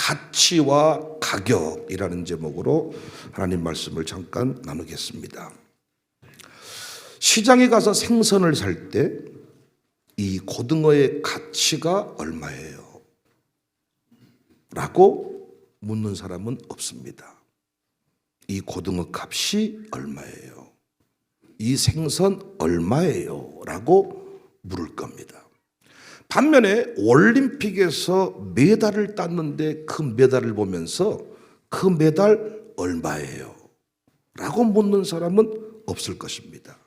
가치와 가격이라는 제목으로 하나님 말씀을 잠깐 나누겠습니다. 시장에 가서 생선을 살 때 이 고등어의 가치가 얼마예요? 라고 묻는 사람은 없습니다. 이 고등어 값이 얼마예요? 이 생선 얼마예요? 라고 물을 겁니다. 반면에 올림픽에서 메달을 땄는데 그 메달을 보면서 그 메달 얼마예요? 라고 묻는 사람은 없을 것입니다.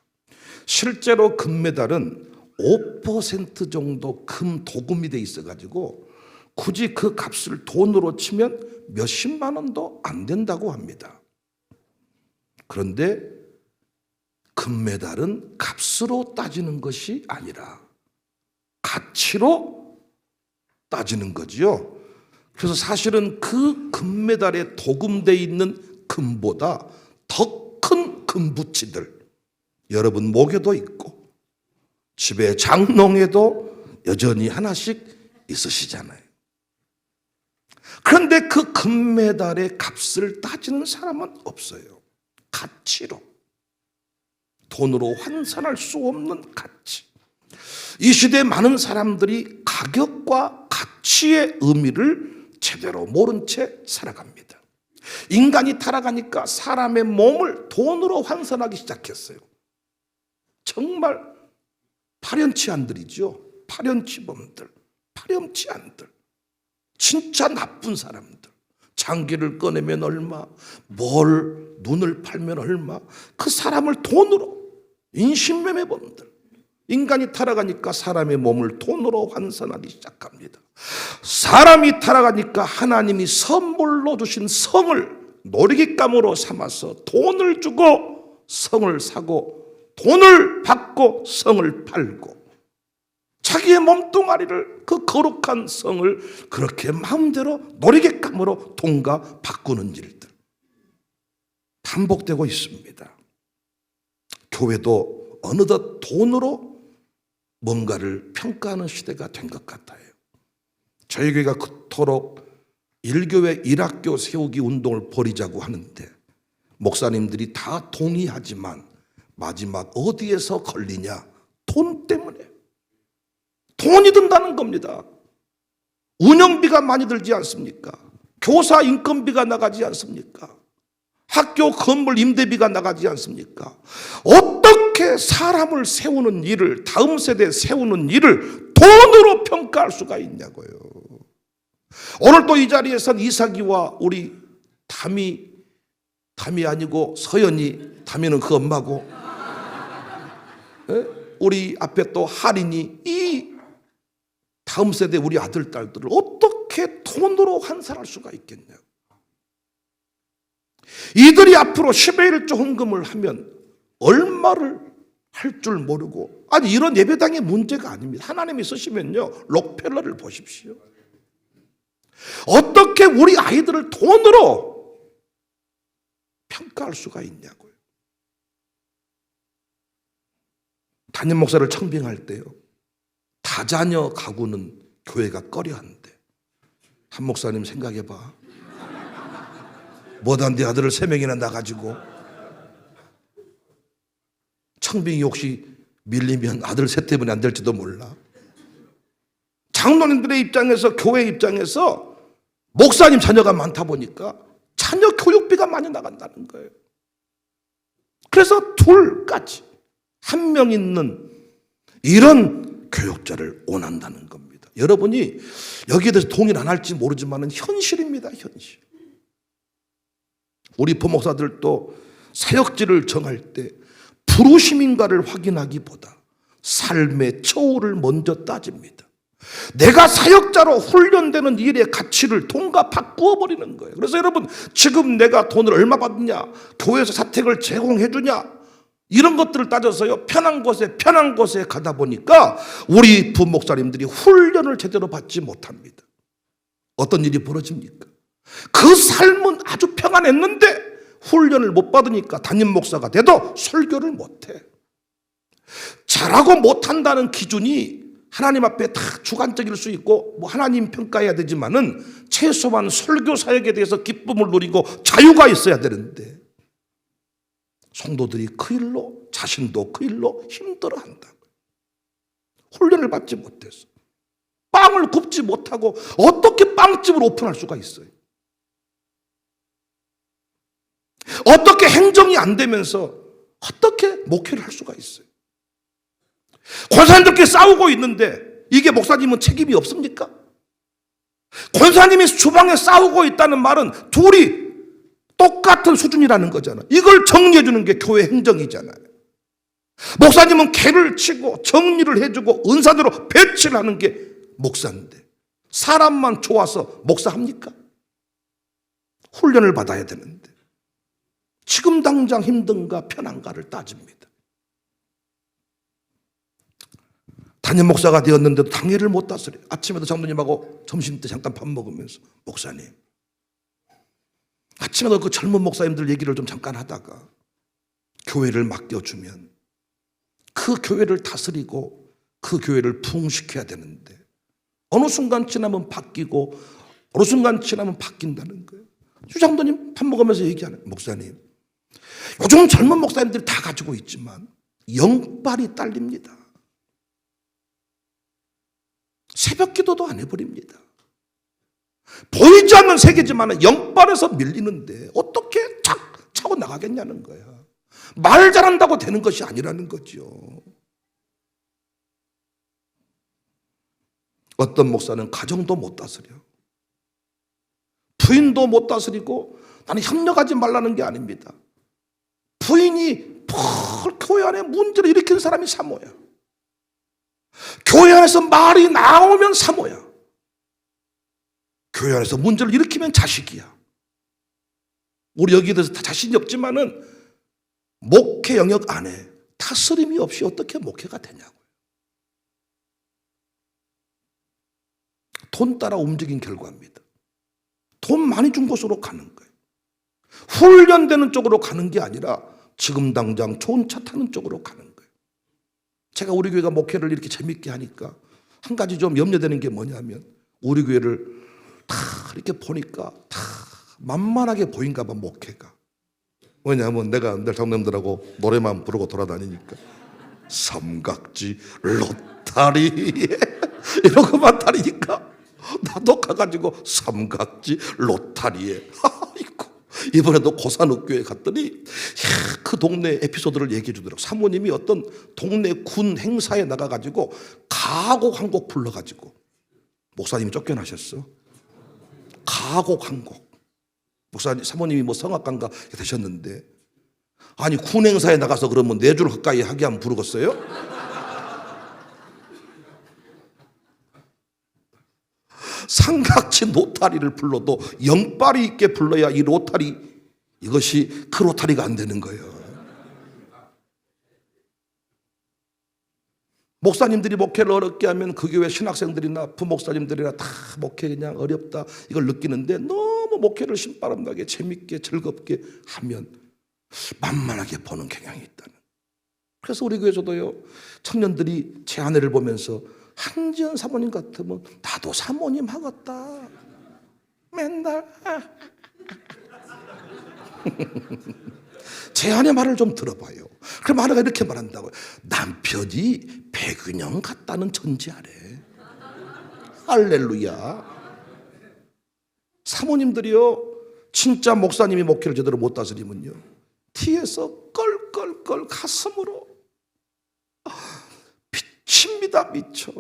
실제로 금메달은 5% 정도 금 도금이 돼 있어가지고 굳이 그 값을 돈으로 치면 몇십만 원도 안 된다고 합니다. 그런데 금메달은 값으로 따지는 것이 아니라 가치로 따지는 거지요. 그래서 사실은 그 금메달에 도금되어 있는 금보다 더 큰 금부치들, 여러분 목에도 있고 집에 장롱에도 여전히 하나씩 있으시잖아요. 그런데 그 금메달의 값을 따지는 사람은 없어요. 가치로, 돈으로 환산할 수 없는 가치. 이 시대에 많은 사람들이 가격과 가치의 의미를 제대로 모른 채 살아갑니다. 인간이 타락하니까 사람의 몸을 돈으로 환산하기 시작했어요. 정말 파렴치한들이죠. 파렴치범들, 파렴치한들, 진짜 나쁜 사람들. 장기를 꺼내면 얼마, 눈을 팔면 얼마, 그 사람을 돈으로, 인신매매범들. 인간이 타락하니까 사람의 몸을 돈으로 환산하기 시작합니다. 사람이 타락하니까 하나님이 선물로 주신 성을 놀이기감으로 삼아서 돈을 주고 성을 사고 돈을 받고 성을 팔고 자기의 몸뚱아리를, 그 거룩한 성을 그렇게 마음대로 놀이기감으로 돈과 바꾸는 일들 반복되고 있습니다. 교회도 어느덧 돈으로 뭔가를 평가하는 시대가 된 것 같아요. 저희 교회가 그토록 1교회 1학교 세우기 운동을 벌이자고 하는데 목사님들이 다 동의하지만 마지막 어디에서 걸리냐? 돈 때문에. 돈이 든다는 겁니다. 운영비가 많이 들지 않습니까? 교사 인건비가 나가지 않습니까? 학교 건물 임대비가 나가지 않습니까? 어떻게 사람을 세우는 일을, 다음 세대에 세우는 일을 돈으로 평가할 수가 있냐고요. 오늘 또 이 자리에선 이삭이와 우리 담이 아니고 서연이, 담이는 그 엄마고, 우리 앞에 또 할인이, 이 다음 세대 우리 아들, 딸들을 어떻게 돈으로 환산할 수가 있겠냐고. 이들이 앞으로 10의 1조 헌금을 하면 얼마를 할 줄 모르고, 아니 이런 예배당의 문제가 아닙니다. 하나님이 쓰시면요, 록펠러를 보십시오. 어떻게 우리 아이들을 돈으로 평가할 수가 있냐고요. 담임 목사를 청빙할 때요, 다자녀 가구는 교회가 꺼려한대. 한 목사님 생각해봐. 뭐다 네 아들을 3명이나 낳아가지고 청빙이 혹시 밀리면 아들 셋 때문에 안 될지도 몰라. 장로님들의 입장에서, 교회 입장에서 목사님 자녀가 많다 보니까 자녀 교육비가 많이 나간다는 거예요. 그래서 둘까지 한 명 있는 이런 교육자를 원한다는 겁니다. 여러분이 여기에 대해서 동의를 안 할지 모르지만 현실입니다. 현실. 우리 부목사들도 사역지를 정할 때 부르심인가를 확인하기보다 삶의 처우를 먼저 따집니다. 내가 사역자로 훈련되는 일의 가치를 돈과 바꾸어 버리는 거예요. 그래서 여러분, 지금 내가 돈을 얼마 받느냐, 교회에서 사택을 제공해 주냐, 이런 것들을 따져서요, 편한 곳에 가다 보니까 우리 부목사님들이 훈련을 제대로 받지 못합니다. 어떤 일이 벌어집니까? 그 삶은 아주 평안했는데 훈련을 못 받으니까 담임 목사가 돼도 설교를 못해. 잘하고 못한다는 기준이 하나님 앞에 다 주관적일 수 있고 뭐 하나님 평가해야 되지만은 최소한 설교 사역에 대해서 기쁨을 누리고 자유가 있어야 되는데 성도들이 그 일로 자신도 그 일로 힘들어한다. 훈련을 받지 못해서 빵을 굽지 못하고 어떻게 빵집을 오픈할 수가 있어요? 어떻게 행정이 안 되면서 어떻게 목회를 할 수가 있어요? 권사님들끼리 싸우고 있는데 이게 목사님은 책임이 없습니까? 권사님이 주방에 싸우고 있다는 말은 둘이 똑같은 수준이라는 거잖아. 이걸 정리해 주는 게 교회 행정이잖아요. 목사님은 개를 치고 정리를 해주고 은사대로 배치를 하는 게 목사인데 사람만 좋아서 목사합니까? 훈련을 받아야 되는데 지금 당장 힘든가 편한가를 따집니다. 담임 목사가 되었는데도 당회를 못 다스려요. 아침에도 장로님하고 점심 때 잠깐 밥 먹으면서 목사님, 아침에도 그 젊은 목사님들 얘기를 좀 잠깐 하다가 교회를 맡겨주면 그 교회를 다스리고 그 교회를 부흥시켜야 되는데 어느 순간 지나면 바뀌고 어느 순간 지나면 바뀐다는 거예요. 주장도님 밥 먹으면서 얘기하는 목사님, 요즘 젊은 목사님들이 다 가지고 있지만 영빨이 딸립니다. 새벽 기도도 안 해버립니다. 보이지 않는 세계지만 영빨에서 밀리는데 어떻게 차고 나가겠냐는 거야. 말 잘한다고 되는 것이 아니라는 거죠. 어떤 목사는 가정도 못 다스려. 부인도 못 다스리고 나는 협력하지 말라는 게 아닙니다. 부인이 교회 안에 문제를 일으키는 사람이 사모야. 교회 안에서 말이 나오면 사모야. 교회 안에서 문제를 일으키면 자식이야. 우리 여기에 대해서 다 자신이 없지만은 목회 영역 안에 다스림이 없이 어떻게 목회가 되냐고요. 돈 따라 움직인 결과입니다. 돈 많이 준 곳으로 가는 거예요. 훈련되는 쪽으로 가는 게 아니라 지금 당장 좋은 차 타는 쪽으로 가는 거예요. 제가 우리 교회가 목회를 이렇게 재밌게 하니까 한 가지 좀 염려되는 게 뭐냐면 우리 교회를 다 이렇게 보니까 다 만만하게 보인가 봐, 목회가. 왜냐하면 내가 늘 장로님들하고 노래만 부르고 돌아다니니까 삼각지 로타리 이러고만 다니니까 나도 가가지고 삼각지 로타리에 이번에도 고산읍교회 갔더니 그 동네 에피소드를 얘기해 주더라고. 사모님이 어떤 동네 군 행사에 나가가지고 가곡 한 곡 불러가지고 목사님이 쫓겨나셨어. 가곡 한 곡. 목사님, 사모님이 뭐 성악가인가 되셨는데 아니 군 행사에 나가서 그러면 4줄 가까이 하게 하면 부르겠어요? 삼각지 로타리를 불러도 영빨이 있게 불러야 이 로타리, 이것이 그 로타리가 안 되는 거예요. 목사님들이 목회를 어렵게 하면 그 교회 신학생들이나 부목사님들이나 다 목회 그냥 어렵다 이걸 느끼는데 너무 목회를 신바람나게 재밌게 즐겁게 하면 만만하게 보는 경향이 있다는. 그래서 우리 교회에서도요, 청년들이 제 아내를 보면서 한지연 사모님 같으면 나도 사모님 하겠다. 맨날 제 아내 말을 좀 들어봐요. 그럼 아내가 이렇게 말한다고요. 남편이 백은영 같다는 전제하래. 할렐루야. 사모님들이요, 진짜 목사님이 목회를 제대로 못 다스리면요, 뒤에서 껄껄껄 가슴으로 미칩니다. 미쳐.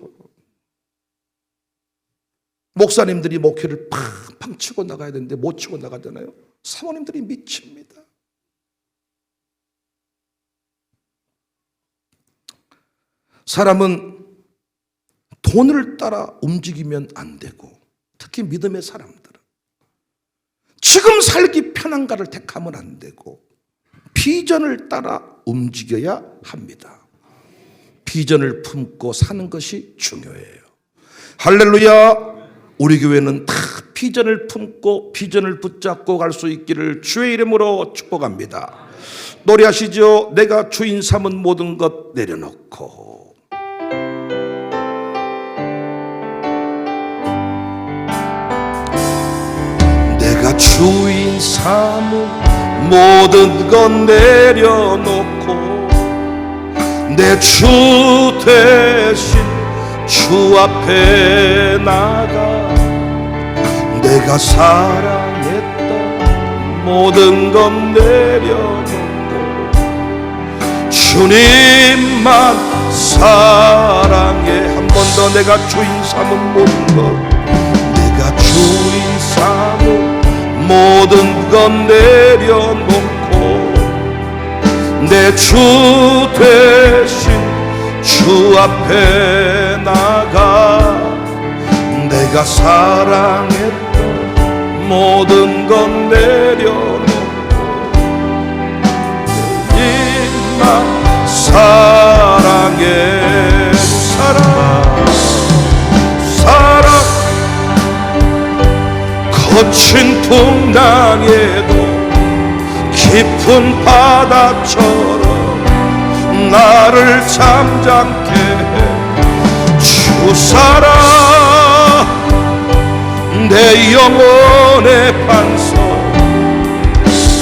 목사님들이 목회를 팡팡 치고 나가야 되는데 못 치고 나가잖아요. 사모님들이 미칩니다. 사람은 돈을 따라 움직이면 안 되고, 특히 믿음의 사람들은 지금 살기 편한가를 택하면 안 되고 비전을 따라 움직여야 합니다. 비전을 품고 사는 것이 중요해요. 할렐루야. 우리 교회는 다 비전을 품고 비전을 붙잡고 갈 수 있기를 주의 이름으로 축복합니다. 노래하시죠. 내가 주인 삼은 모든 것 내려놓고. 주인 삼은 모든 건 내려놓고 내 주 대신 주 앞에 나가 내가 사랑했던 모든 건 내려놓고 주님만 사랑해. 한 번 더 내가 주인 삼은 모든 것 내가 주인 삼은 모든 건 내려놓고 내 주 대신 주 앞에 나가 내가 사랑했던 모든 건 내려놓고 주님만 사랑해. 사랑 거친 풍랑에도 깊은 바다처럼 나를 잠잠케 해. 주 사랑 내 영혼의 반석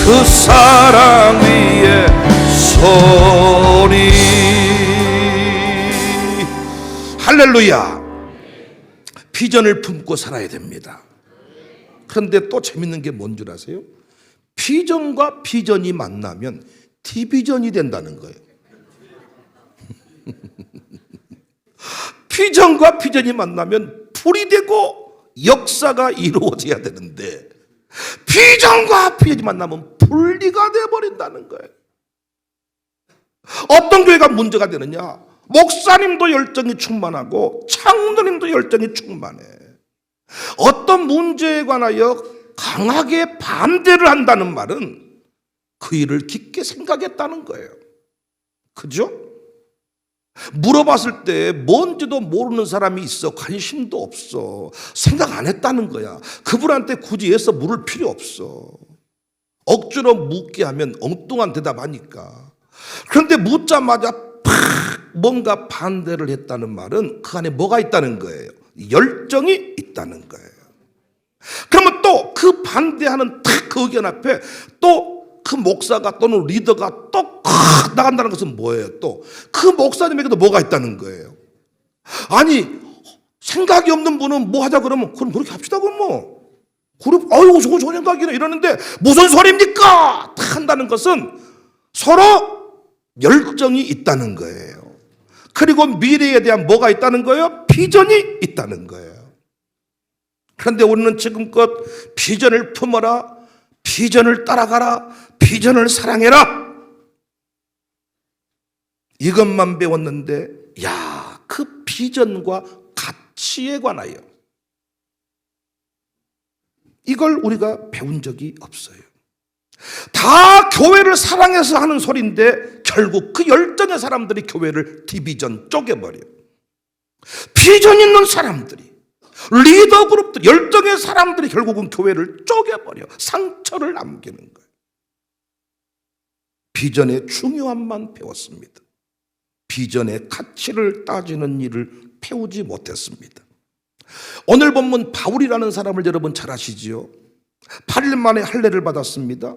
그 사랑 위에 소리. 할렐루야. 비전을 품고 살아야 됩니다. 그런데 또 재밌는 게 뭔 줄 아세요? 비전과 비전이 만나면 디비전이 된다는 거예요. 비전과 비전이 만나면 불이 되고 역사가 이루어져야 되는데 비전과 비전이 만나면 분리가 되어버린다는 거예요. 어떤 교회가 문제가 되느냐? 목사님도 열정이 충만하고 장로님도 열정이 충만해. 어떤 문제에 관하여 강하게 반대를 한다는 말은 그 일을 깊게 생각했다는 거예요. 그죠? 물어봤을 때 뭔지도 모르는 사람이 있어. 관심도 없어. 생각 안 했다는 거야. 그분한테 굳이 애써 물을 필요 없어. 억지로 묻게 하면 엉뚱한 대답하니까. 그런데 묻자마자 팍 뭔가 반대를 했다는 말은 그 안에 뭐가 있다는 거예요? 열정이 있다는 거예요. 그러면 또 그 반대하는 딱 그 의견 앞에 또 그 목사가 또는 리더가 또 나간다는 것은 뭐예요? 또 그 목사님에게도 뭐가 있다는 거예요. 아니 생각이 없는 분은 뭐 하자 그러면 그럼 그렇게 합시다 그럼 뭐. 그래 아이고 좋은 생각이네 이러는데 무슨 소리입니까? 딱 한다는 것은 서로 열정이 있다는 거예요. 그리고 미래에 대한 뭐가 있다는 거예요? 비전이 있다는 거예요. 그런데 우리는 지금껏 비전을 품어라, 비전을 따라가라, 비전을 사랑해라 이것만 배웠는데 야, 그 비전과 가치에 관하여 이걸 우리가 배운 적이 없어요. 다 교회를 사랑해서 하는 소리인데 결국 그 열정의 사람들이 교회를 디비전 쪼개버려요. 비전 있는 사람들이, 리더 그룹들, 열정의 사람들이 결국은 교회를 쪼개버려 상처를 남기는 거예요. 비전의 중요함만 배웠습니다. 비전의 가치를 따지는 일을 배우지 못했습니다. 오늘 본문 바울이라는 사람을 여러분 잘 아시지요? 8일 만에 할례를 받았습니다.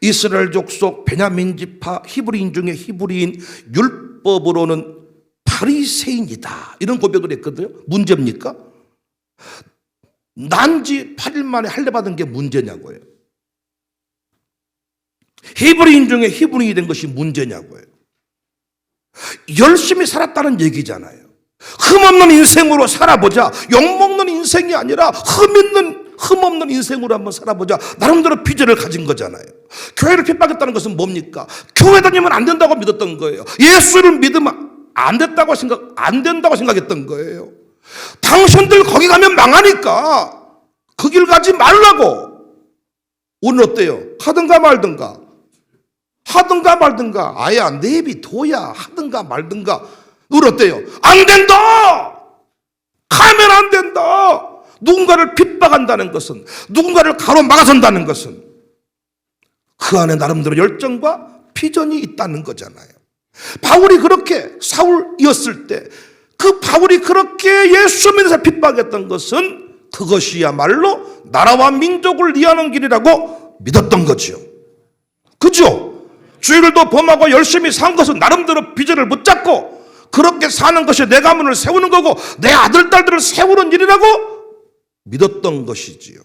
이스라엘 족속 베냐민 지파 히브리인 중에 히브리인, 율법으로는 바리새인이다 이런 고백을 했거든요. 문제입니까? 난지 8일 만에 할례 받은 게 문제냐고요. 히브리인 중에 히브리인이 된 것이 문제냐고요. 열심히 살았다는 얘기잖아요. 흠없는 인생으로 살아보자. 욕먹는 인생이 아니라 흠없는 인생으로 한번 살아보자. 나름대로 비전을 가진 거잖아요. 교회를 핍박했다는 것은 뭡니까? 교회 다니면 안 된다고 믿었던 거예요. 예수를 믿으면 안 된다고 생각했던 거예요. 당신들 거기 가면 망하니까 그 길 가지 말라고. 오늘 어때요? 하든가 말든가. 아예 내비둬야 하든가 말든가. 오늘 어때요? 안 된다. 가면 안 된다. 누군가를 핍박한다는 것은, 누군가를 가로막아선다는 것은 그 안에 나름대로 열정과 비전이 있다는 거잖아요. 바울이 그렇게 사울이었을 때 그 바울이 그렇게 예수 믿는 사람 핍박했던 것은 그것이야말로 나라와 민족을 이해하는 길이라고 믿었던 거지요. 그죠? 주일도 범하고 열심히 산 것은 나름대로 비전을 붙잡고 그렇게 사는 것이 내 가문을 세우는 거고 내 아들, 딸들을 세우는 일이라고 믿었던 것이지요.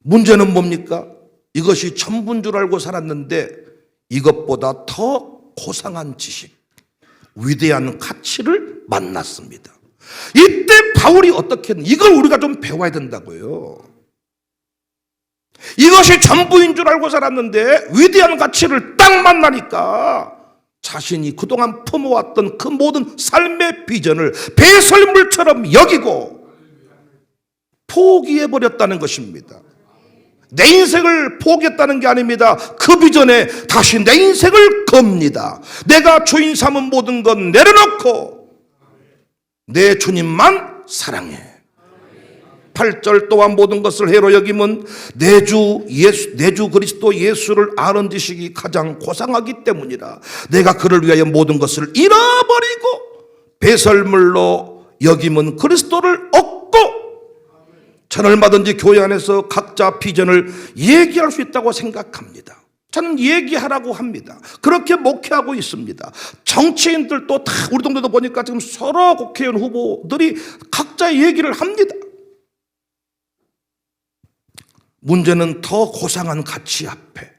문제는 뭡니까? 이것이 전부인 줄 알고 살았는데 이것보다 더 고상한 지식, 위대한 가치를 만났습니다. 이때 바울이 어떻게 했는지 이걸 우리가 좀 배워야 된다고요. 이것이 전부인 줄 알고 살았는데 위대한 가치를 딱 만나니까 자신이 그동안 품어왔던 그 모든 삶의 비전을 배설물처럼 여기고 포기해버렸다는 것입니다. 내 인생을 포기했다는 게 아닙니다. 그 비전에 다시 내 인생을 겁니다. 내가 주인 삼은 모든 건 내려놓고 내 주님만 사랑해. 8절 또한 모든 것을 해로 여김은 내 주 그리스도 예수를 아는 지식이 가장 고상하기 때문이라. 내가 그를 위하여 모든 것을 잃어버리고 배설물로 여김은 그리스도를 얻고 저는 얼마든지 교회 안에서 각자 비전을 얘기할 수 있다고 생각합니다. 저는 얘기하라고 합니다. 그렇게 목회하고 있습니다. 정치인들도 다 우리 동네도 보니까 지금 서로 국회의원 후보들이 각자의 얘기를 합니다. 문제는 더 고상한 가치 앞에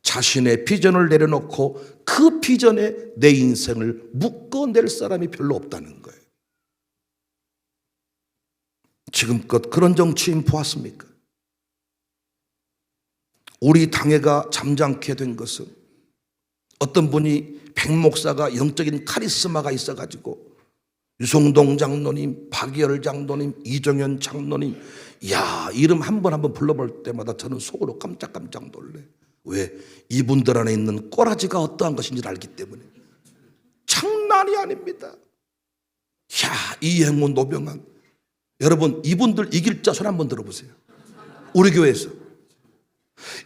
자신의 비전을 내려놓고 그 비전에 내 인생을 묶어낼 사람이 별로 없다는 거예요. 지금껏 그런 정치인 보았습니까? 우리 당회가 잠잠케 된 것은 어떤 분이 백 목사가 영적인 카리스마가 있어가지고 유성동 장로님, 박열 장로님, 이정현 장로님, 야 이름 한 번 불러볼 때마다 저는 속으로 깜짝깜짝 놀래. 왜? 이분들 안에 있는 꼬라지가 어떠한 것인지를 알기 때문에. 장난이 아닙니다. 야 이행호, 노병환, 여러분 이분들 이길 자 손 한번 들어보세요. 우리 교회에서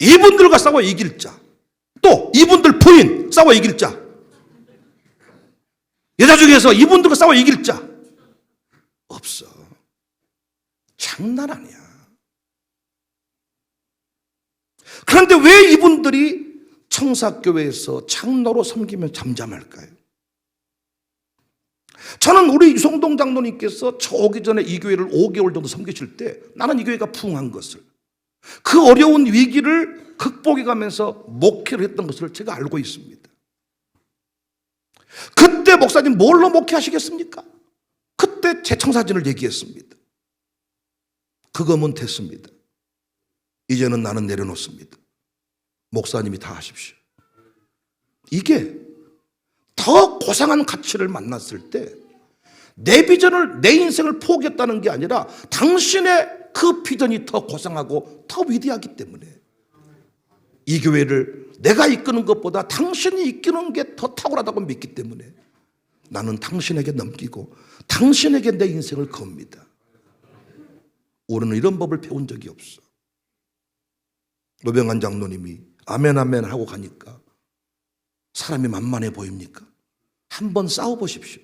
이분들과 싸워 이길 자, 또 이분들 부인 싸워 이길 자, 여자 중에서 이분들과 싸워 이길 자 없어. 장난 아니야. 그런데 왜 이분들이 청사교회에서 장로로 섬기면 잠잠할까요? 저는 우리 유성동 장로님께서 저 오기 전에 이 교회를 5개월 정도 섬기실 때 나는 이 교회가 부흥한 것을, 그 어려운 위기를 극복해 가면서 목회를 했던 것을 제가 알고 있습니다. 그때 목사님 뭘로 목회하시겠습니까? 그때 제 청사진을 얘기했습니다. 그거면 됐습니다. 이제는 나는 내려놓습니다. 목사님이 다 하십시오. 이게 더 고상한 가치를 만났을 때 내 비전을, 내 인생을 포기했다는 게 아니라 당신의 그 비전이 더 고상하고 더 위대하기 때문에 이 교회를 내가 이끄는 것보다 당신이 이끄는 게 더 탁월하다고 믿기 때문에 나는 당신에게 넘기고 당신에게 내 인생을 겁니다. 우리는 이런 법을 배운 적이 없어. 노병환 장로님이 아멘 아멘 하고 가니까 사람이 만만해 보입니까? 한번 싸워보십시오.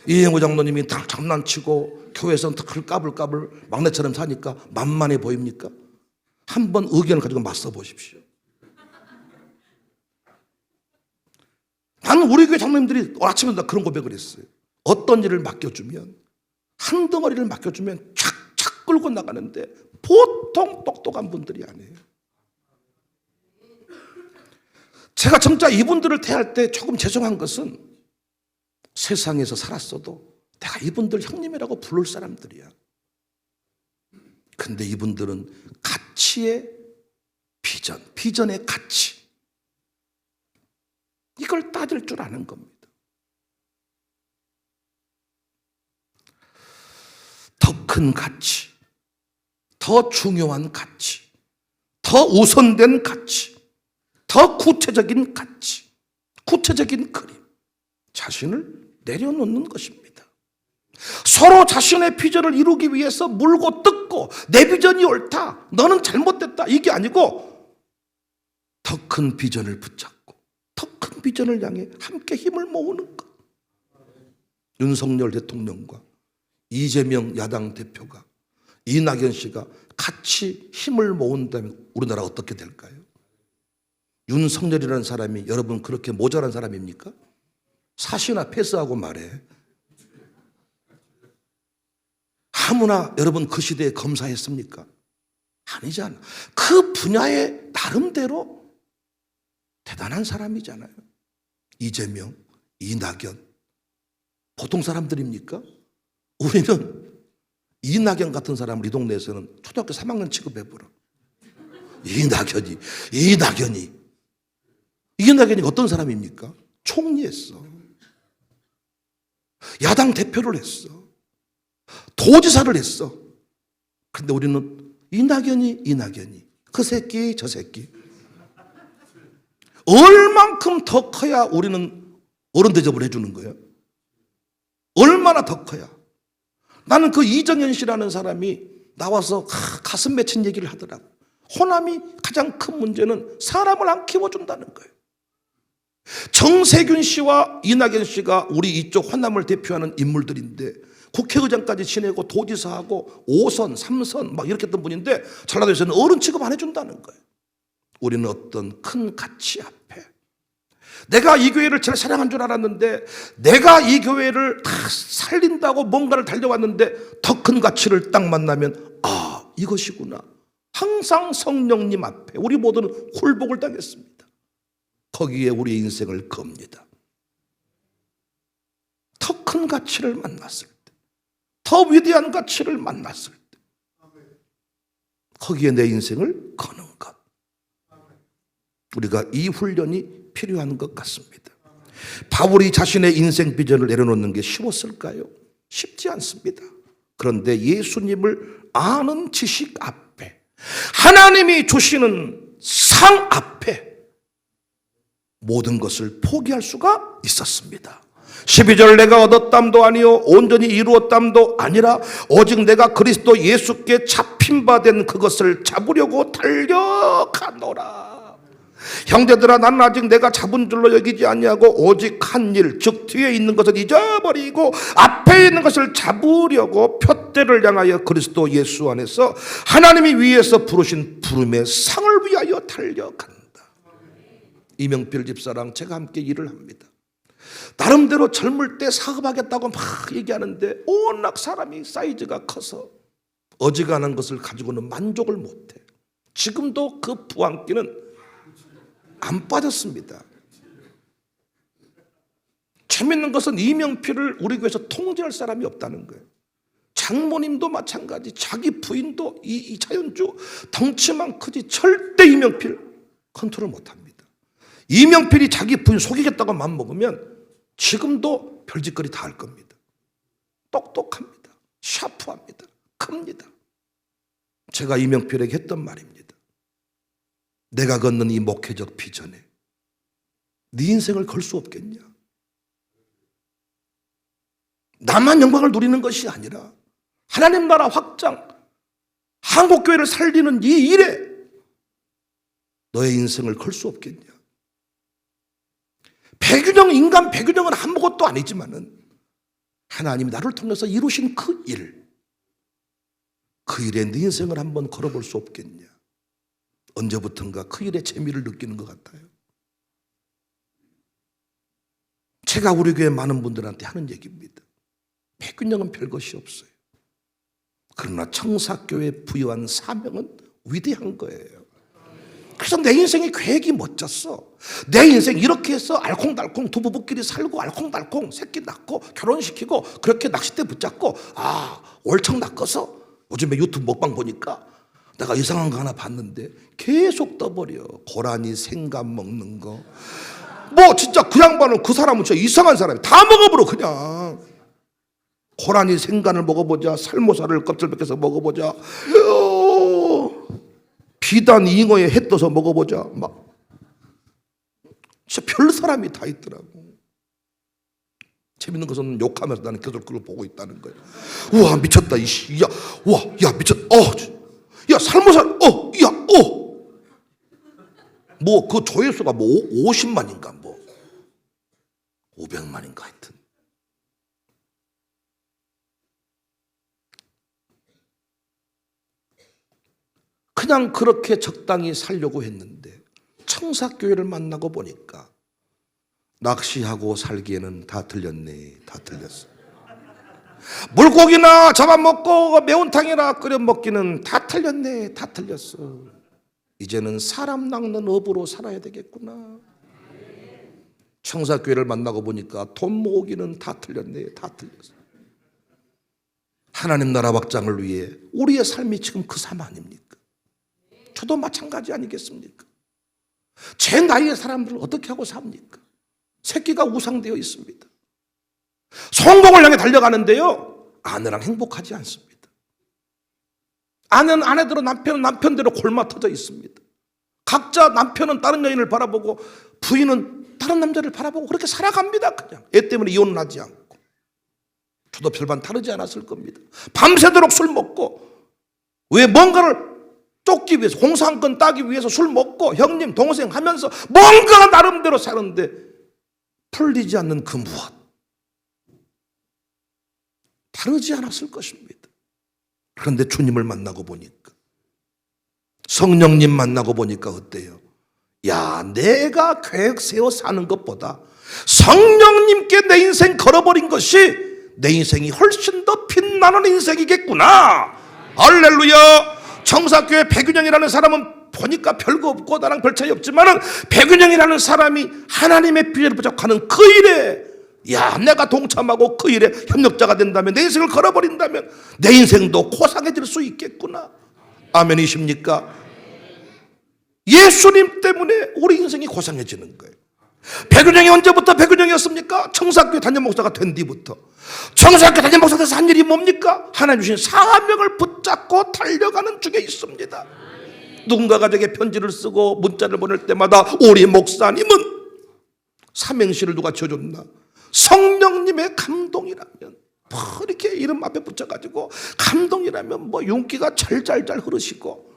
이행호 장로님이 다 장난치고 교회에서는 다 까불까불 막내처럼 사니까 만만해 보입니까? 한번 의견을 가지고 맞서보십시오. 나는 우리 교회 장로님들이 아침에 다 그런 고백을 했어요. 어떤 일을 맡겨주면, 한 덩어리를 맡겨주면 촥촥 끌고 나가는데 보통 똑똑한 분들이 아니에요. 제가 진짜 이분들을 대할 때 조금 죄송한 것은 세상에서 살았어도 내가 이분들 형님이라고 부를 사람들이야. 근데 이분들은 가치의 비전, 비전의 가치, 이걸 따질 줄 아는 겁니다. 더 큰 가치, 더 중요한 가치, 더 우선된 가치, 더 구체적인 가치, 구체적인 그림, 자신을 내려놓는 것입니다. 서로 자신의 비전을 이루기 위해서 물고 뜯고 내 비전이 옳다, 너는 잘못됐다, 이게 아니고 더 큰 비전을 붙잡고 더 큰 비전을 향해 함께 힘을 모으는 것. 윤석열 대통령과 이재명 야당 대표가, 이낙연 씨가 같이 힘을 모은다면 우리나라 어떻게 될까요? 윤석열이라는 사람이 여러분 그렇게 모자란 사람입니까? 사시나 패스하고 말해. 아무나 여러분 그 시대에 검사했습니까? 아니잖아. 그 분야에 나름대로 대단한 사람이잖아요. 이재명, 이낙연. 보통 사람들입니까? 우리는 이낙연 같은 사람을 이 동네에서는 초등학교 3학년 취급해버려. 이낙연이 어떤 사람입니까? 총리했어. 야당 대표를 했어. 도지사를 했어. 그런데 우리는 이낙연이 그 새끼 저 새끼. 얼만큼 더 커야 우리는 어른 대접을 해주는 거예요? 얼마나 더 커야? 나는 그 이정현 씨라는 사람이 나와서 가슴 맺힌 얘기를 하더라고. 호남이 가장 큰 문제는 사람을 안 키워준다는 거예요. 정세균 씨와 이낙연 씨가 우리 이쪽 호남을 대표하는 인물들인데 국회의장까지 지내고 도지사하고 5선, 3선 막 이렇게 했던 분인데 전라도에서는 어른 취급 안 해준다는 거예요. 우리는 어떤 큰 가치 앞에 내가 이 교회를 제일 사랑한 줄 알았는데 내가 이 교회를 다 살린다고 뭔가를 달려왔는데 더 큰 가치를 딱 만나면 아 이것이구나. 항상 성령님 앞에 우리 모두는 굴복을 당했습니다. 거기에 우리의 인생을 겁니다. 더 큰 가치를 만났을 때, 더 위대한 가치를 만났을 때 거기에 내 인생을 거는 것. 우리가 이 훈련이 필요한 것 같습니다. 바울이 자신의 인생 비전을 내려놓는 게 쉬웠을까요? 쉽지 않습니다. 그런데 예수님을 아는 지식 앞에 하나님이 주시는 상 앞에 모든 것을 포기할 수가 있었습니다. 12절 내가 얻었담도 아니요 온전히 이루었담도 아니라 오직 내가 그리스도 예수께 잡힌 바 된 그것을 잡으려고 달려가노라. 형제들아 나는 아직 내가 잡은 줄로 여기지 아니하고 오직 한 일 즉 뒤에 있는 것을 잊어버리고 앞에 있는 것을 잡으려고 표대를 향하여 그리스도 예수 안에서 하나님이 위에서 부르신 부름의 상을 위하여 달려간다. 이명필 집사랑 제가 함께 일을 합니다. 나름대로 젊을 때 사업하겠다고 막 얘기하는데 워낙 사람이 사이즈가 커서 어지간한 것을 가지고는 만족을 못해. 지금도 그 부항기는 안 빠졌습니다. 재밌는 것은 이명필을 우리 교회에서 통제할 사람이 없다는 거예요. 장모님도 마찬가지. 자기 부인도 이 차연주 덩치만 크지 절대 이명필 컨트롤 못합니다. 이명필이 자기 부인 속이겠다고 맘먹으면 지금도 별짓거리 다 할 겁니다. 똑똑합니다. 샤프합니다. 큽니다. 제가 이명필에게 했던 말입니다. 내가 걷는 이 목회적 비전에 네 인생을 걸 수 없겠냐? 나만 영광을 누리는 것이 아니라 하나님 나라 확장, 한국교회를 살리는 이 일에 너의 인생을 걸 수 없겠냐? 인간 배균형은 아무것도 아니지만은 하나님이 나를 통해서 이루신 그 일에 네 인생을 한번 걸어볼 수 없겠냐? 언제부턴가 그 일에 재미를 느끼는 것 같아요. 제가 우리 교회 많은 분들한테 하는 얘기입니다. 배균형은 별것이 없어요. 그러나 청사교회에 부여한 사명은 위대한 거예요. 그래서 내 인생의 계획이 멋졌어. 내 인생 이렇게 해서 알콩달콩 두 부부끼리 살고 알콩달콩 새끼 낳고 결혼시키고 그렇게 낚싯대 붙잡고 월척 낚아서 요즘에 유튜브 먹방 보니까 내가 이상한 거 하나 봤는데 계속 떠버려. 고라니 생감 먹는 거. 뭐 진짜 그 양반은 그 사람은 진짜 이상한 사람이야. 다 먹어버려 그냥. 고라니 생간을 먹어보자. 살모사를 껍질 벗겨서 먹어보자. 비단 잉어에 해 떠서 먹어보자. 막 진짜 별 사람이 다 있더라고. 재밌는 것은 욕하면서 나는 계속 그걸 보고 있다는 거예요. 우와 미쳤다 이씨. 야 미쳤. 야 살모사. 뭐 그 조회수가 뭐 50만인가 뭐 500만인가 하여튼 그냥 그렇게 적당히 살려고 했는데 청사교회를 만나고 보니까 낚시하고 살기에는 다 틀렸네. 다 틀렸어. 물고기나 잡아먹고 매운탕이나 끓여 먹기는 다 틀렸네. 다 틀렸어. 이제는 사람 낚는 업으로 살아야 되겠구나. 청사교회를 만나고 보니까 돈 모으기는 다 틀렸네. 다 틀렸어. 하나님 나라 확장을 위해 우리의 삶이 지금 그 삶 아닙니까? 저도 마찬가지 아니겠습니까? 제 나이의 사람들은 어떻게 하고 삽니까? 새끼가 우상되어 있습니다. 성공을 향해 달려가는데요, 아내랑 행복하지 않습니다. 아내는 아내대로, 남편은 남편대로 골마 터져 있습니다. 각자 남편은 다른 여인을 바라보고 부인은 다른 남자를 바라보고 그렇게 살아갑니다. 그냥 애 때문에 이혼은 하지 않고. 저도 별반 다르지 않았을 겁니다. 밤새도록 술 먹고, 왜 뭔가를 쫓기 위해서, 홍상권 따기 위해서 술 먹고 형님 동생 하면서 뭔가 나름대로 사는데 풀리지 않는 그 무엇, 다르지 않았을 것입니다. 그런데 주님을 만나고 보니까, 성령님 만나고 보니까 어때요? 야, 내가 계획 세워 사는 것보다 성령님께 내 인생 걸어버린 것이 내 인생이 훨씬 더 빛나는 인생이겠구나. 할렐루야. 청사교회 백윤영이라는 사람은 보니까 별거 없고 나랑 별 차이 없지만은, 백윤영이라는 사람이 하나님의 비전을 부족하는 그 일에, 야, 내가 동참하고 그 일에 협력자가 된다면, 내 인생을 걸어버린다면 내 인생도 고상해질 수 있겠구나. 아멘이십니까? 예수님 때문에 우리 인생이 고상해지는 거예요. 백윤영이 언제부터 백윤영이었습니까? 청사교회 담임 목사가 된 뒤부터. 청사교회 담임 목사가 돼서 한 일이 뭡니까? 하나님 주신 사명을 붙잡고 달려가는 중에 있습니다. 누군가가 제게 편지를 쓰고 문자를 보낼 때마다 우리 목사님은 삼행시를 누가 지어줬나? 성령님의 감동이라면, 이렇게 이름 앞에 붙여가지고 감동이라면 뭐 윤기가 잘잘잘 흐르시고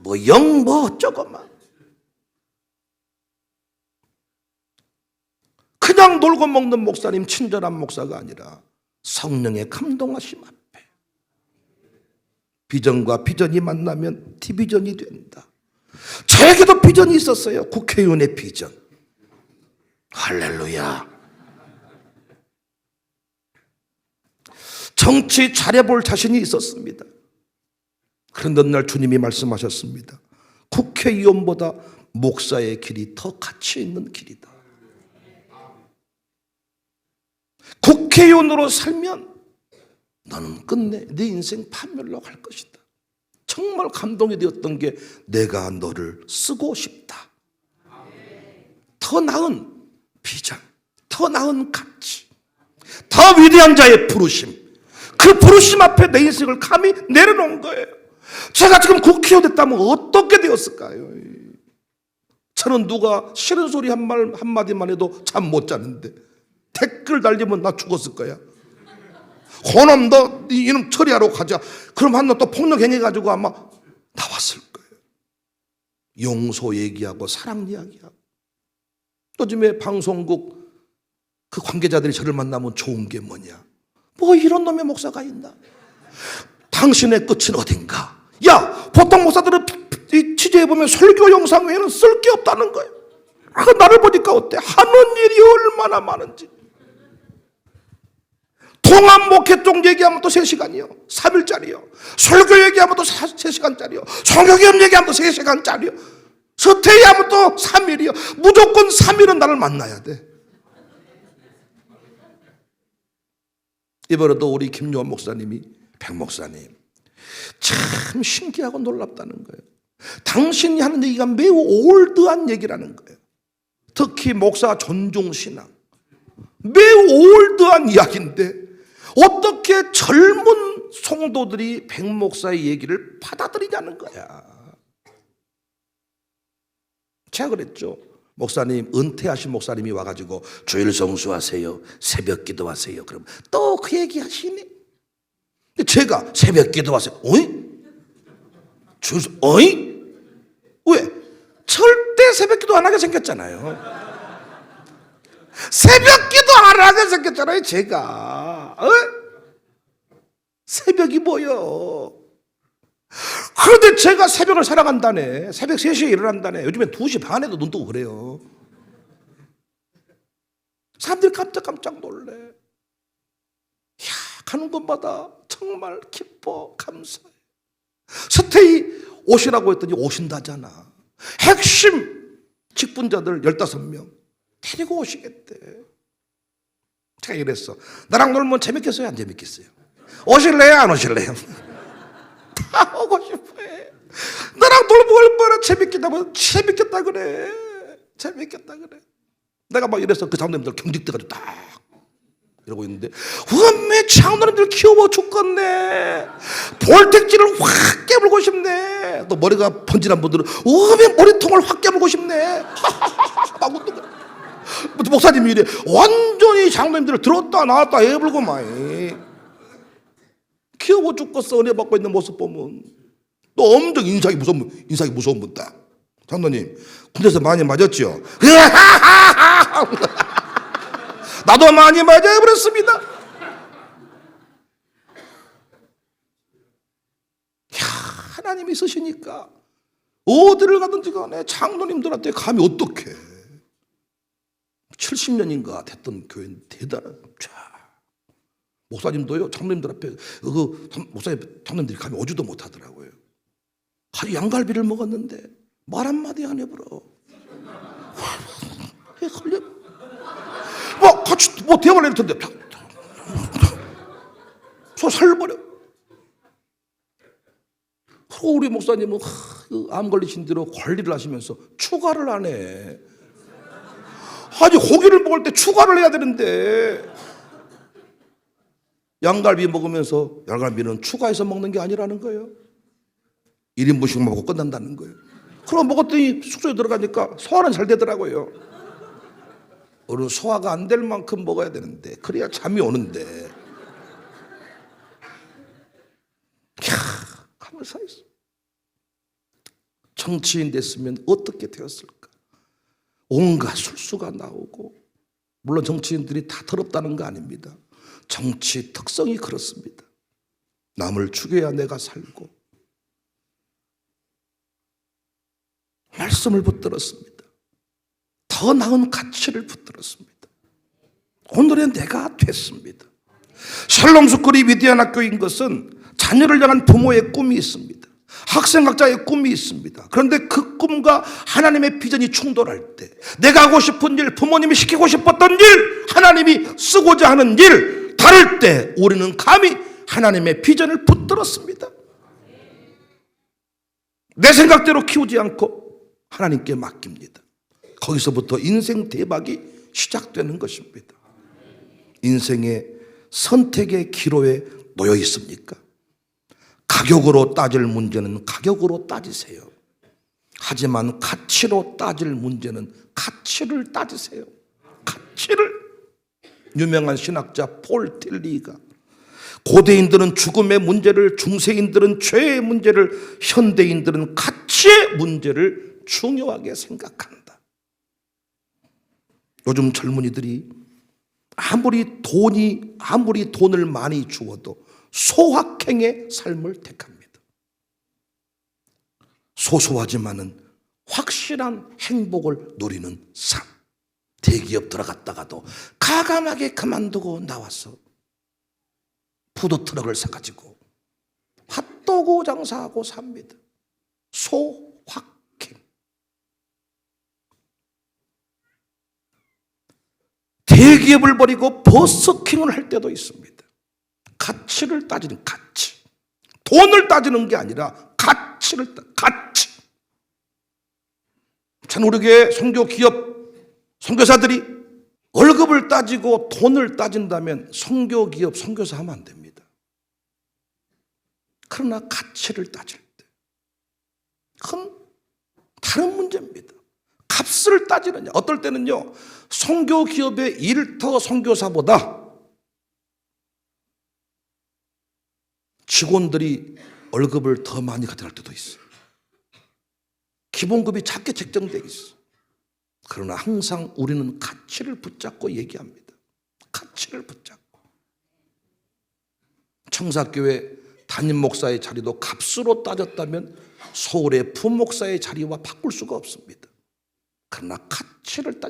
뭐 어쩌고 막 그냥 놀고 먹는 목사님, 친절한 목사가 아니라 성령의 감동하심 앞에 비전과 비전이 만나면 디비전이 된다. 저에게도 비전이 있었어요. 국회의원의 비전. 할렐루야. 정치 잘해볼 자신이 있었습니다. 그런데 어느 날 주님이 말씀하셨습니다. 국회의원보다 목사의 길이 더 가치 있는 길이다. 국회의원으로 살면 너는 끝내 네 인생 파멸로 갈 것이다. 정말 감동이 되었던 게, 내가 너를 쓰고 싶다. 더 나은 비전, 더 나은 가치, 더 위대한 자의 부르심, 그 부르심 앞에 내 인생을 감히 내려놓은 거예요. 제가 지금 국회의원 됐다면 어떻게 되었을까요? 저는 누가 싫은 소리 한마디만 해도 잠 못 자는데 댓글 달리면 나 죽었을 거야. 그놈 너 이놈 처리하러 가자. 그럼 한 놈 또 폭력행해가지고 아마 나왔을 거예요. 용서 얘기하고 사랑 이야기하고. 요즘에 방송국 그 관계자들이 저를 만나면 좋은 게 뭐냐? 뭐 이런 놈의 목사가 있나? 당신의 끝은 어딘가? 야, 보통 목사들은 취재해보면 설교 영상 외에는 쓸 게 없다는 거예요. 나를 보니까 어때? 하는 일이 얼마나 많은지. 통합 목회종 얘기하면 또 3시간이요. 3일짜리요. 설교 얘기하면 또 3시간짜리요. 성교개혁 얘기하면 또 3시간짜리요. 서태희하면 또 3일이요. 무조건 3일은 나를 만나야 돼. 이번에도 우리 김요한 목사님이, 백 목사님, 참 신기하고 놀랍다는 거예요. 당신이 하는 얘기가 매우 올드한 얘기라는 거예요. 특히 목사 존중신앙, 매우 올드한 이야기인데 어떻게 젊은 성도들이 백 목사의 얘기를 받아들이냐는 거야. 제가 그랬죠. 목사님, 은퇴하신 목사님이 와가지고 주일 성수하세요, 새벽 기도하세요. 그럼 또 그 얘기 하시네. 제가 새벽 기도하세요. 어이? 어이? 왜? 절대 새벽 기도 안 하게 생겼잖아요. 새벽 기도 안 하게 생겼잖아요, 제가. 새벽이 뭐요? 그런데 제가 새벽을 살아간다네. 새벽 3시에 일어난다네. 요즘에 2시 반에도 눈 뜨고 그래요. 사람들이 깜짝깜짝 놀래. 이야, 가는 곳마다 정말 기뻐 감사해. 스테이 오시라고 했더니 오신다잖아. 핵심 직분자들 15명 데리고 오시겠대. 제가 이랬어. 나랑 놀면 재밌겠어요? 안 재밌겠어요? 오실래요? 안 오실래요? 다 오고 싶어해. 나랑 놀면 얼마나 재밌겠다 그래. 재밌겠다 그래. 내가 막 이래서 그 장로님들 경직돼가지고 딱 이러고 있는데, 어메 장로님들 귀여워 죽겠네. 볼택지를 확 깨물고 싶네. 또 머리가 번진한 분들은 어메 머리통을 확 깨물고 싶네. 막 웃는 거야. 목사님이 이래 완전히 장로님들을 들었다 나왔다 해불고 많이 귀여워 죽겠어. 은혜 받고 있는 모습 보면 또 엄청 인상이 무서운 분 딱. 장로님 군대에서 많이 맞았죠? 나도 많이 맞아버렸습니다. 하나님이 있으시니까 어디를 가든지 간에 장로님들한테 감히 어떡해. 70년인가 됐던 교회는 대단한. 목사님도요, 장로님들 앞에 장로님들이 감히 오지도 못하더라고요. 아주 양갈비를 먹었는데 말 한마디 안 해버려. 걸려. 같이 대화를 할 텐데 저 살버려. 그리고 우리 목사님은 암 걸리신 대로 관리를 하시면서 추가를 안 해. 아니 고기를 먹을 때 추가를 해야 되는데, 양갈비 먹으면서 양갈비는 추가해서 먹는 게 아니라는 거예요. 1인분씩만 먹고 끝난다는 거예요. 그럼 먹었더니 숙소에 들어가니까 소화는 잘 되더라고요. 우리는 소화가 안 될 만큼 먹어야 되는데, 그래야 잠이 오는데. 가만히 있어. 정치인 됐으면 어떻게 되었을까? 온갖 술수가 나오고, 물론 정치인들이 다 더럽다는 거 아닙니다. 정치 특성이 그렇습니다. 남을 죽여야 내가 살고. 말씀을 붙들었습니다. 더 나은 가치를 붙들었습니다. 오늘의 내가 됐습니다. 샬롬스쿨이 위대한 학교인 것은 자녀를 향한 부모의 꿈이 있습니다. 학생학자의 꿈이 있습니다. 그런데 그 꿈과 하나님의 비전이 충돌할 때, 내가 하고 싶은 일, 부모님이 시키고 싶었던 일, 하나님이 쓰고자 하는 일 다를 때 우리는 감히 하나님의 비전을 붙들었습니다. 내 생각대로 키우지 않고 하나님께 맡깁니다. 거기서부터 인생 대박이 시작되는 것입니다. 인생의 선택의 기로에 놓여 있습니까? 가격으로 따질 문제는 가격으로 따지세요. 하지만 가치로 따질 문제는 가치를 따지세요. 가치를. 유명한 신학자 폴 틸리가 고대인들은 죽음의 문제를, 중세인들은 죄의 문제를, 현대인들은 가치의 문제를 중요하게 생각한다. 요즘 젊은이들이 아무리 돈을 많이 주어도 소확행의 삶을 택합니다. 소소하지만은 확실한 행복을 누리는 삶. 대기업 들어갔다가도 가감하게 그만두고 나와서 푸드트럭을 사가지고 핫도그 장사하고 삽니다. 소확행. 대기업을 버리고 버스킹을 할 때도 있습니다. 가치를 따지는 가치. 돈을 따지는 게 아니라 가치를 가치. 전 우리 교회 선교 기업 선교사들이 월급을 따지고 돈을 따진다면 선교 기업 선교사 하면 안 됩니다. 그러나 가치를 따질 때 그건 다른 문제입니다. 값을 따지느냐. 어떨 때는요, 선교 기업의 일터 선교사보다 직원들이 월급을 더 많이 가져갈 때도 있어요. 기본급이 작게 책정되어 있어. 그러나 항상 우리는 가치를 붙잡고 얘기합니다. 가치를 붙잡고. 청사교회 담임 목사의 자리도 값으로 따졌다면 서울의 부목사의 자리와 바꿀 수가 없습니다. 그러나 값을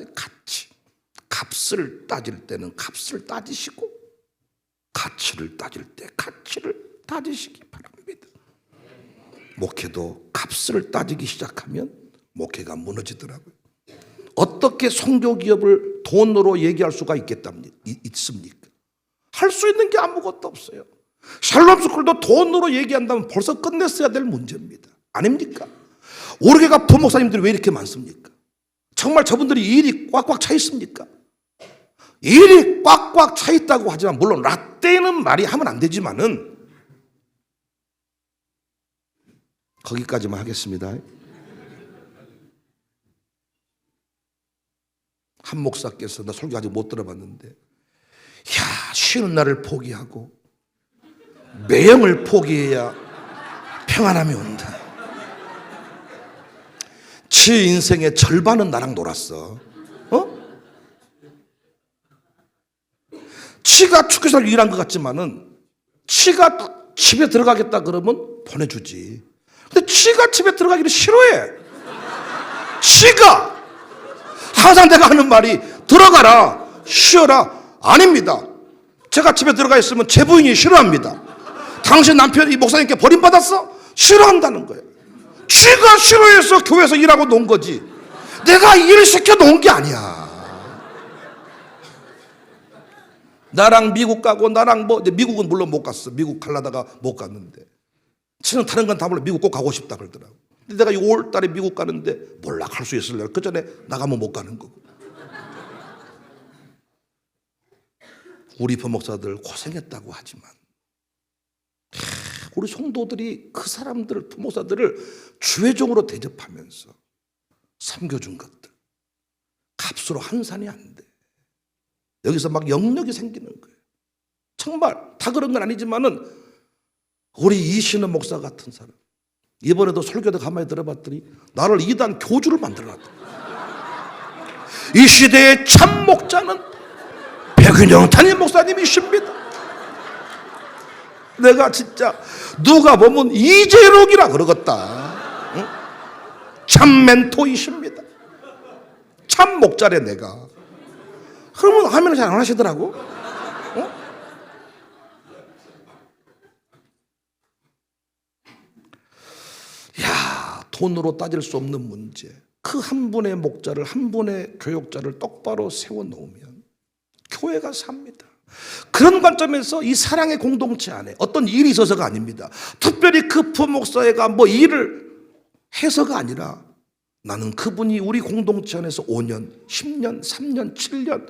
따질 때는 값을 따지시고 가치를 따질 때 가치를 따지시기 바랍니다. 목회도 값을 따지기 시작하면 목회가 무너지더라고요. 어떻게 선교기업을 돈으로 얘기할 수가 있습니까? 할 수 있는 게 아무것도 없어요. 샬롬스쿨도 돈으로 얘기한다면 벌써 끝냈어야 될 문제입니다. 아닙니까? 우리 교회가 부목사님들이 왜 이렇게 많습니까? 정말 저분들이 일이 꽉꽉 차 있습니까? 일이 꽉꽉 차 있다고 하지만 물론 라떼는 말이 하면 안 되지만은 거기까지만 하겠습니다. 한 목사께서, 나 설교 아직 못 들어봤는데, 쉬는 날을 포기하고 매형을 포기해야 평안함이 온다. 지 인생의 절반은 나랑 놀았어. 치가 축구에서 일한 것 같지만은 치가 집에 들어가겠다 그러면 보내주지. 근데 치가 집에 들어가기를 싫어해. 치가 항상 내가 하는 말이 들어가라, 쉬어라. 아닙니다. 제가 집에 들어가 있으면 제 부인이 싫어합니다. 당신 남편이 목사님께 버림받았어? 싫어한다는 거예요. 쥐가 싫어해서 교회에서 일하고 논 거지 내가 일을 시켜 놓은 게 아니야. 나랑 미국 가고 나랑 미국은 물론 못 갔어. 미국 가려다가 못 갔는데 치는 다른 건 다 몰라. 미국 꼭 가고 싶다 그러더라고. 근데 내가 5월 달에 미국 가는데 몰라, 갈 수 있을래. 그 전에 나가면 못 가는 거고. 우리 부목사들 고생했다고 하지만 우리 성도들이 그 사람들, 부목사들을 주회종으로 대접하면서 섬겨준 것들 값으로 환산이 안 돼. 여기서 막 영역이 생기는 거예요. 정말 다 그런 건 아니지만은 우리 이신은 목사 같은 사람, 이번에도 설교도 가만히 들어봤더니 나를 이단 교주를 만들어놨다. 이 시대의 참 목자는 백윤영 담임 목사님이십니다. 내가 진짜 누가 보면 이재록이라 그러겠다. 응? 참 멘토이십니다. 참 목자래 내가. 그러면 화면을 잘 안 하시더라고. 돈으로 따질 수 없는 문제. 그 한 분의 목자를, 한 분의 교역자를 똑바로 세워놓으면 교회가 삽니다. 그런 관점에서 이 사랑의 공동체 안에 어떤 일이 있어서가 아닙니다. 특별히 그 부목사회가 일을 해서가 아니라 나는 그분이 우리 공동체 안에서 5년, 10년, 3년, 7년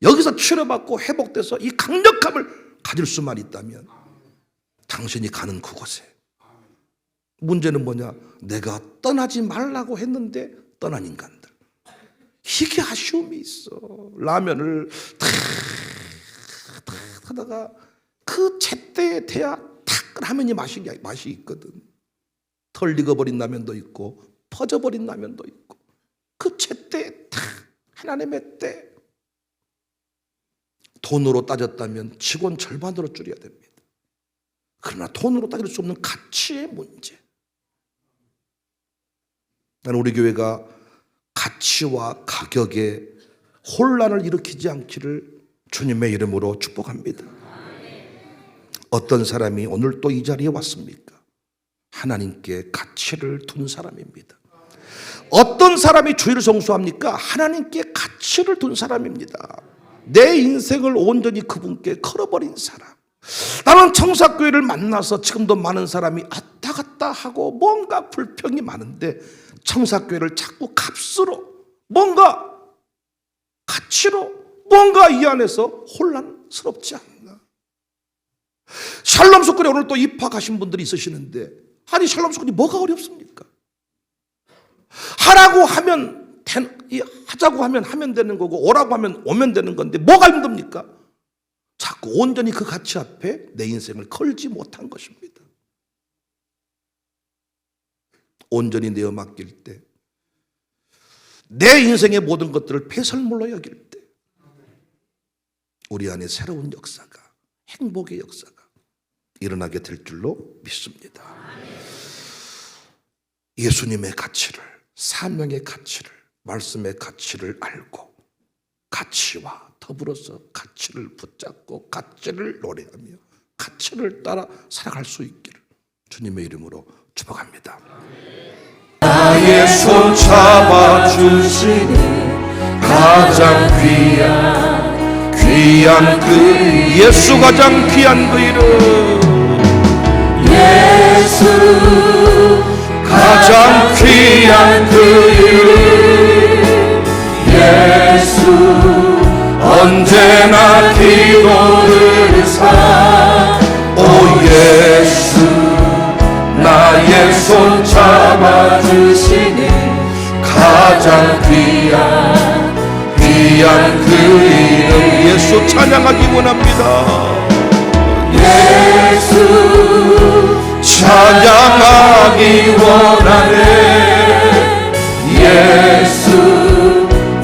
여기서 치료받고 회복돼서 이 강력함을 가질 수만 있다면 당신이 가는 그곳에 문제는 뭐냐? 내가 떠나지 말라고 했는데 떠난 인간들. 이게 아쉬움이 있어. 라면을 탁 하다가 그 제때에 돼야 탁 라면이 맛이 있거든. 덜 익어버린 라면도 있고 퍼져버린 라면도 있고 그 제때에 탁 하나님의 때. 돈으로 따졌다면 직원 절반으로 줄여야 됩니다. 그러나 돈으로 따질 수 없는 가치의 문제. 나는 우리 교회가 가치와 가격에 혼란을 일으키지 않기를 주님의 이름으로 축복합니다. 어떤 사람이 오늘 또 이 자리에 왔습니까? 하나님께 가치를 둔 사람입니다. 어떤 사람이 주의를 성수합니까? 하나님께 가치를 둔 사람입니다. 내 인생을 온전히 그분께 걸어버린 사람. 나는 청사교회를 만나서 지금도 많은 사람이 왔다 갔다 하고 뭔가 불평이 많은데 청사교회를 자꾸 값으로 뭔가 가치로 뭔가 이 안에서 혼란스럽지 않나. 샬롬스쿨에 오늘 또 입학하신 분들이 있으시는데 아니 샬롬스쿨이 뭐가 어렵습니까? 하라고 하면 하자고 하면 되는 거고 오라고 하면 오면 되는 건데 뭐가 힘듭니까? 자꾸 온전히 그 가치 앞에 내 인생을 걸지 못한 것입니다. 온전히 내어 맡길 때, 내 인생의 모든 것들을 배설물로 여길 때 우리 안에 새로운 역사가, 행복의 역사가 일어나게 될 줄로 믿습니다. 예수님의 가치를, 사명의 가치를, 말씀의 가치를 알고 가치와 더불어서 가치를 붙잡고 가치를 노래하며 가치를 따라 살아갈 수 있기를 주님의 이름으로 축복합니다. 나의 손 잡아주시는 가장 귀한 그 예수 가장 귀한 그 이름, 예수 가장 귀한 그 이름, 예수 언제나 기도를 오 예수 나의 손 잡아주시는 가장 귀한 그 이름, 예수 찬양하기 원합니다. 예수 찬양하기 원하네. 예수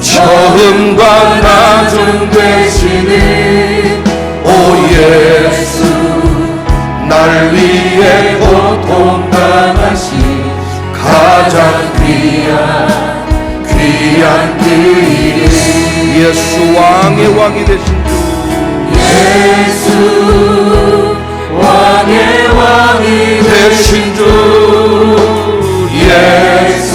처음과 나중 되시는 오 예수 날 위해 고통당하신 가장 귀한 그 이름, 예수 왕의 왕이 되신 주, 예수 왕의 왕이 되신 주, 예수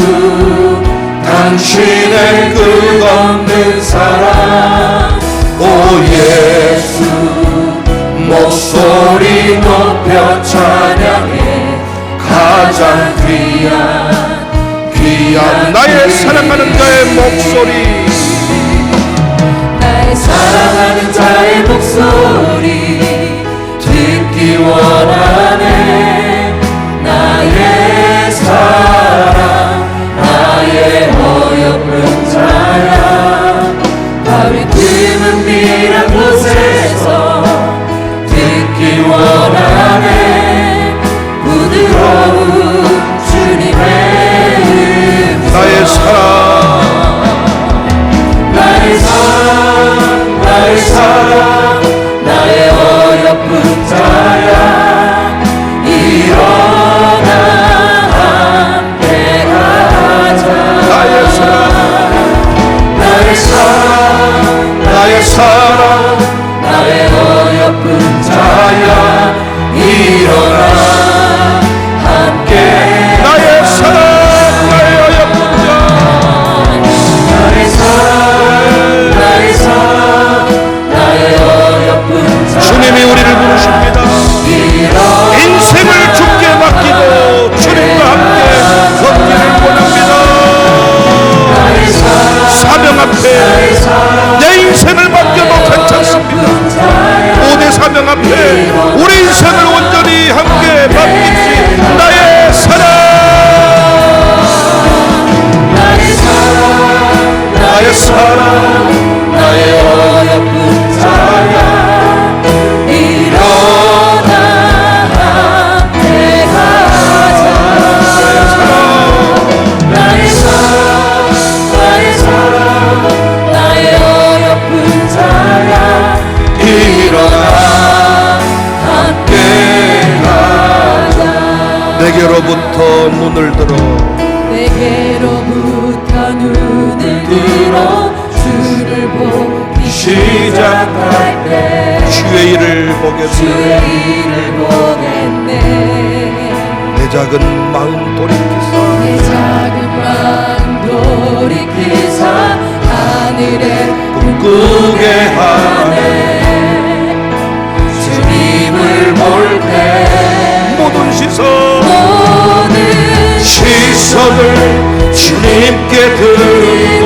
당신의 끝없는 사랑 오 예수 목소리 높여 찬양해 가장 귀한 나의 사랑하는 자의 목소리, 나의 사랑하는 자의 목소리 듣기 원하네. 나의 사랑 나의 어여쁜 자야 바위 틈은 미란 곳에서 듣기 원하네. 부드러운 주님의 나의 사랑, 나의 사랑 나의 어여쁜 자야 일어나 함께 가자. 나의 사랑, 나의 사랑 나의 어여쁜 자야 일어나 함께 나의 사랑, 나의 어여쁜 자, 나의 사랑 나의 어여쁜 자 주님이 우리를 부르십니다. 인생을 주께 맡기고 주님과 함께 걷기를 원합니다. 사명 앞에 내 인생을 맡겨도 괜찮습니다. 모든 사명 앞에 우리 인생을 온전히 함께 맡깁시. 나의 사랑, 나의 사랑 나의 어여쁜 자야 일어나 함께 가자. 나의 사랑 나의 어여쁜 자야 일어나 함께 가자. 내게로부터 눈을 들어 내게로부터 눈을 들어 주를 보기 시작할 때 주의 일을 보겠네. 주의 일을 보겠네. 내 작은 마음 돌이키사 내 작은 마음 돌이키사 하늘에 꿈꾸게 하네. 주님을 볼 때 모든 시선 시선을 주님께 들고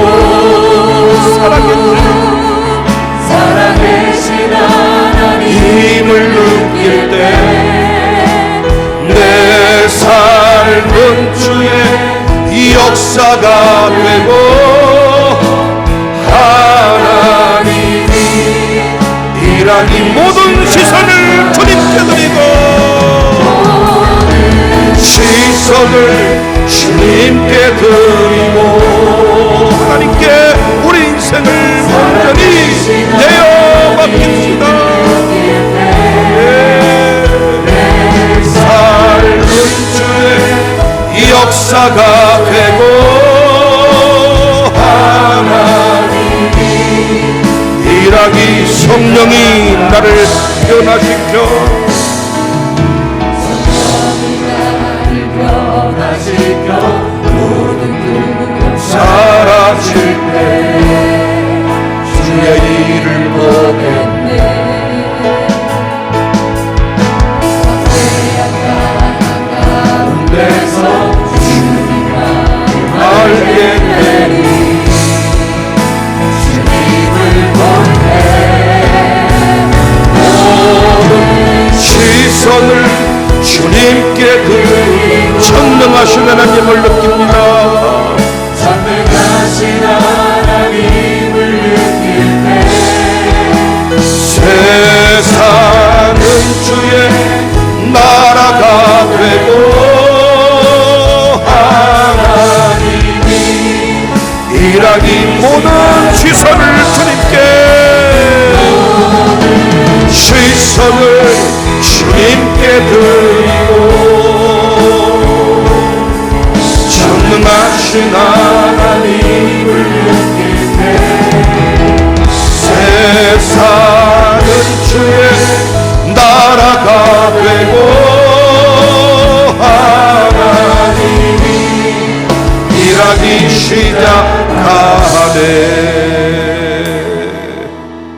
살아계신 하나님을 느낄 때 내 삶은 주의 역사가 되고 하나님이 일하니 모든 시선을 주님께 드리고 시선을 주님께 드리고 하나님께 우리 인생을 완전히 내어 맡깁시다. 내 성령이 나를 변화시켜 사라질 때 주의 일을 보겠네. 가운데서 주님을 알겠네. 주님을 볼때 모든 시선을 주님께 드리고 전능하신 하나님을 느낍니다. 전능하신 하나님을 느낄 때 세상은 주의 나라가 되고 하나님이 일하기 모든 시선을 주님께 시선을 주님께 드리고 전능하신 하나님을 느낄 때 세상은 주의 나라가 되고 하나님이 일하기 시작